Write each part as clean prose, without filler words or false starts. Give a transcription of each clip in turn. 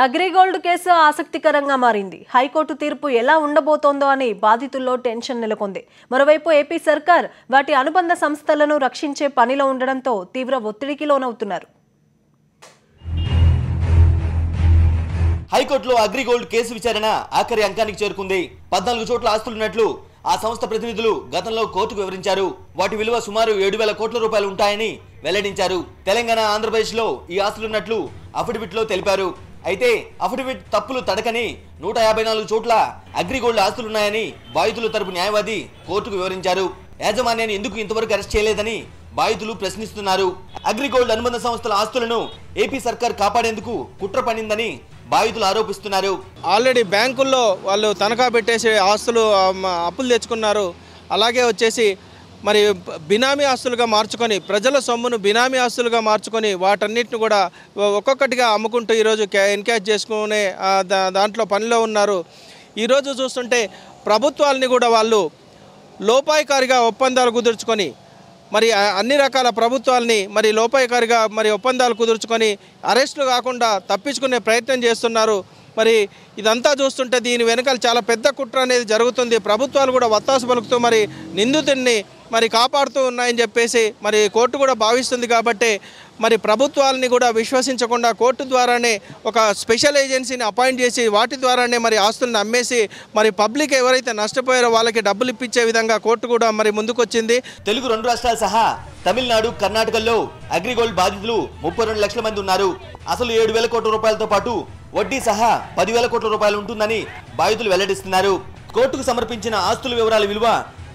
AgriGold case ఆసక్తికరంగా మారింది. High court తీర్పు ఎలా ఉండబోతోందో అని బాధితుల్లో టెన్షన్ నెలకొంది. మరోవైపు ఏపీ సర్కార్ వాటి అనుబంధ సంస్థలను రక్షించే పనిలో ఉండడంతో తీవ్ర ఒత్తిడికి లోనవుతున్నారు. హైకోర్టులో అగ్రిగోల్డ్ కేసు విచారణ ఆఖరి అంకానికి చేరుకుంది. 14 చోట్ల ఆస్తులున్నట్లు ఆ సంస్థ ప్రతినిధులు గతంలో కోర్టుకు వివరించారు. వాటి విలువ సుమారు 7,000 కోట్ల రూపాయలు ఉంటాయని వెల్లడించారు. తెలంగాణ, ఆంధ్రప్రదేశ్ లో ఈ ఆస్తులున్నట్లు అఫిడవిట్ లో తెలిపారు. అయితే అఫిడవిట్ తప్పులు తడకని 154 చోట్ల అగ్రిగోల్డ్ ఆస్తులున్నాయని బాధితుల తరపు న్యాయవాది కోర్టుకు వివరించారు. యాజమాన్యాన్ని ఎందుకు ఇంతవరకు అరెస్ట్ చేయలేదని బాధితులు ప్రశ్నిస్తున్నారు. అగ్రిగోల్డ్ అనుబంధ సంస్థల ఆస్తులను ఏపీ సర్కార్ కాపాడేందుకు కుట్ర పన్నిందని బాధితులు ఆరోపిస్తున్నారు. ఆల్రెడీ బ్యాంకుల్లో వాళ్ళు తనఖా పెట్టేసి ఆస్తులు అప్పులు తెచ్చుకున్నారు. అలాగే వచ్చేసి మరి బినామీ ఆస్తులుగా మార్చుకొని ప్రజల సొమ్మును బినామీ ఆస్తులుగా మార్చుకొని వాటన్నిటిని కూడా ఒక్కొక్కటిగా అమ్ముకుంటూ ఈరోజు ఎన్కాష్ చేసుకునే దాంట్లో పనిలో ఉన్నారు. ఈరోజు చూస్తుంటే ప్రభుత్వాలని కూడా వాళ్ళు లోపాయికారిగా ఒప్పందాలు కుదుర్చుకొని మరి అన్ని రకాల ప్రభుత్వాలని మరి లోపాయికారిగా మరి ఒప్పందాలు కుదుర్చుకొని అరెస్టులు కాకుండా తప్పించుకునే ప్రయత్నం చేస్తున్నారు. మరి ఇదంతా చూస్తుంటే దీని వెనకాల చాలా పెద్ద కుట్ర అనేది జరుగుతుంది. ప్రభుత్వాలు కూడా వత్తాసు పలుకుతూ మరి నిందితుడిని మరి కాపాడుతూ ఉన్నాయని చెప్పేసి మరి కోర్టు కూడా భావిస్తుంది. కాబట్టి మరి ప్రభుత్వాలని కూడా విశ్వసించకుండా కోర్టు ద్వారానే ఒక స్పెషల్ ఏజెన్సీని అపాయింట్ చేసి వాటి ద్వారానే మరి ఆస్తులను అమ్మేసి మరి పబ్లిక్ ఎవరైతే నష్టపోయారో వాళ్ళకి డబ్బులు ఇప్పించే విధంగా కోర్టు కూడా మరి ముందుకొచ్చింది. తెలుగు 2 రాష్ట్రాలు సహా తమిళనాడు, కర్ణాటకల్లో అగ్రిగోల్డ్ బాధితులు 32 లక్షల మంది ఉన్నారు. అసలు 7,000 కోట్ల రూపాయలతో పాటు వడ్డీ సహా 10,000 కోట్ల రూపాయలు ఉంటుందని బాధితులు వెల్లడిస్తున్నారు. కోర్టుకు సమర్పించిన ఆస్తుల వివరాల విలువ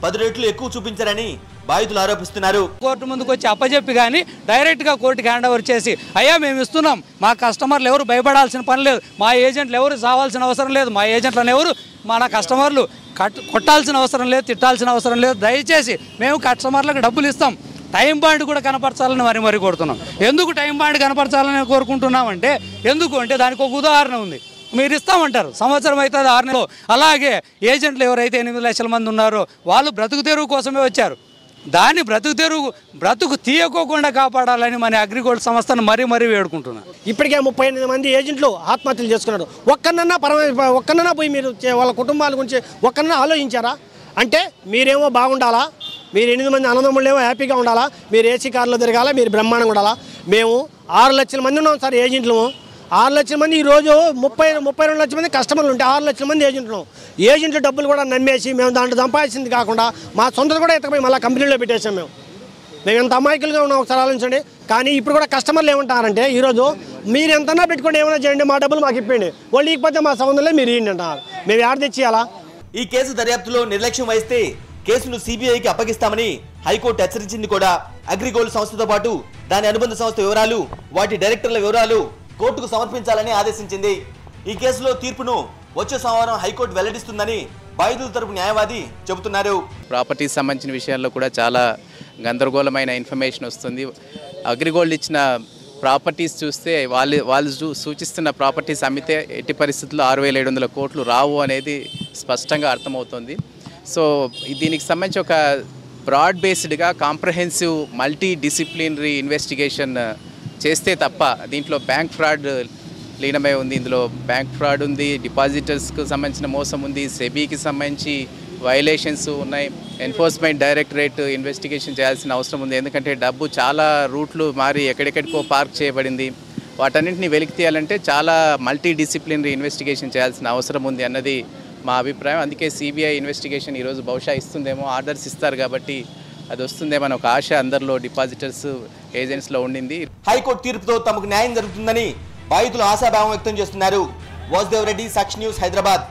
10 రెట్లు ఎక్కువ చూపించారని బాధితులు ఆరోపిస్తున్నారు. కోర్టు ముందుకు వచ్చి అప్పచెప్పి కానీ డైరెక్ట్గా కోర్టుకి హ్యాండ్ ఓవర్ చేసి అయ్యా మేము ఇస్తున్నాం, మా కస్టమర్లు ఎవరు భయపడాల్సిన పని లేదు, మా ఏజెంట్లు ఎవరు సావాల్సిన అవసరం లేదు, మా ఏజెంట్లను ఎవరు మన కస్టమర్లు కొట్టాల్సిన అవసరం లేదు, తిట్టాల్సిన అవసరం లేదు, దయచేసి మేము కస్టమర్లకు డబ్బులు ఇస్తాం, టైం బాండ్ కూడా కనపరచాలని మరి కోరుతున్నాం. ఎందుకు టైం బాండ్ కనపరచాలని కోరుకుంటున్నామంటే ఎందుకు అంటే దానికి ఒక ఉదాహరణ ఉంది. మీరు ఇస్తామంటారు, సంవత్సరం అవుతుంది 6 నెలలు. అలాగే ఏజెంట్లు ఎవరైతే 8 లక్షల మంది ఉన్నారో వాళ్ళు బ్రతుకు తెరువు కోసమే వచ్చారు. దాన్ని బ్రతుకు తీయకోకుండా కాపాడాలని మన అగ్రిగోల్డ్ సంస్థను మరీ వేడుకుంటున్నారు. ఇప్పటికే 38 మంది ఏజెంట్లు ఆత్మహత్యలు చేసుకున్నారు. ఒక్కనన్నా పోయి మీరు వాళ్ళ కుటుంబాల గురించి ఒక్కనన్నా ఆలోచించారా? అంటే మీరేమో బాగుండాలా, మీరు 8 మంది అన్నదమ్ముళ్ళేమో హ్యాపీగా ఉండాలా, మీరు ఏసీ కార్లో తిరగాల, మీరు బ్రహ్మాండంగా ఉండాలా. మేము 6 లక్షల మంది ఉన్నాం సార్ ఏజెంట్లు. 6 లక్షల మంది ఈరోజు 32 లక్షల మంది కస్టమర్లు ఉంటే 6 లక్షల మంది ఏజెంట్లు డబ్బులు కూడా నమ్మేసి మేము దాంట్లో సంపాదించింది కాకుండా మా సొంతలు కూడా ఎత్తకపోయి మళ్ళీ కంపెనీలో పెట్టేసాం. మేము ఎంత అమాయకులుగా ఉన్నాం ఒకసారి ఆలోచించండి. కానీ ఇప్పుడు కూడా కస్టమర్లు ఏమంటారంటే ఈరోజు మీరు ఎంతన్నా పెట్టుకోండి, ఏమైనా చేయండి, మా డబ్బులు మాకు ఇప్పండి, వాళ్ళు ఇకపోతే మా సంబంధంలో మీరు ఇవ్వండి అంటారు. మేము యాడ్ తెచ్చియాలా? ఈ కేసు దర్యాప్తులో నిర్లక్ష్యం వహిస్తే కేసును సిబిఐకి అప్పగిస్తామని హైకోర్టు హెచ్చరించింది కూడా. అగ్రిగోల్డ్ సంస్థతో పాటు దాని అనుబంధ సంస్థ వివరాలు, వాటి డైరెక్టర్ల వివరాలు కోర్టుకు సమర్పించాలని ఆదేశించింది. ఈ కేసులో తీర్పును వచ్చే సోమవారం హైకోర్టు వెల్లడిస్తుందని బాధితుల తరపు న్యాయవాది చెబుతున్నారు. ప్రాపర్టీస్ సంబంధించిన విషయాల్లో కూడా చాలా గందరగోళమైన ఇన్ఫర్మేషన్ వస్తుంది. అగ్రిగోల్డ్ ఇచ్చిన ప్రాపర్టీస్ చూస్తే వాళ్ళు సూచిస్తున్న ప్రాపర్టీస్ అమ్మితే ఎట్టి పరిస్థితుల్లో 6,700 కోట్లు రావు అనేది స్పష్టంగా అర్థమవుతుంది. సో దీనికి సంబంధించి ఒక బ్రాడ్ బేస్డ్గా కాంప్రహెన్సివ్ మల్టీ డిసిప్లినరీ ఇన్వెస్టిగేషన్ చేస్తే తప్ప దీంట్లో బ్యాంక్ ఫ్రాడ్ లీనమై ఉంది. ఇందులో బ్యాంక్ ఫ్రాడ్ ఉంది, డిపాజిటర్స్కు సంబంధించిన మోసం ఉంది, సెబీకి సంబంధించి వైలేషన్స్ ఉన్నాయి, ఎన్ఫోర్స్మెంట్ డైరెక్టరేట్ ఇన్వెస్టిగేషన్ చేయాల్సిన అవసరం ఉంది. ఎందుకంటే డబ్బు చాలా రూట్లు మారి ఎక్కడెక్కడికో పార్క్ చేయబడింది. వాటన్నింటినీ వెలికి తీయాలంటే చాలా మల్టీ డిసిప్లినరీ ఇన్వెస్టిగేషన్ చేయాల్సిన అవసరం ఉంది అన్నది మా అభిప్రాయం. అందుకే సిబిఐ ఇన్వెస్టిగేషన్ ఈరోజు బహుశా ఇస్తుందేమో, ఆర్డర్స్ ఇస్తారు కాబట్టి అది వస్తుందేమో ఒక ఆశ అందరిలో డిపాజిటర్స్ ఏజెంట్స్లో ఉండింది. హైకోర్టు తీర్పుతో తమకు న్యాయం జరుగుతుందని బాధితులు ఆశాభావం వ్యక్తం చేస్తున్నారు. వాసుదేవ్ రెడ్డి, సాక్షి న్యూస్, హైదరాబాద్.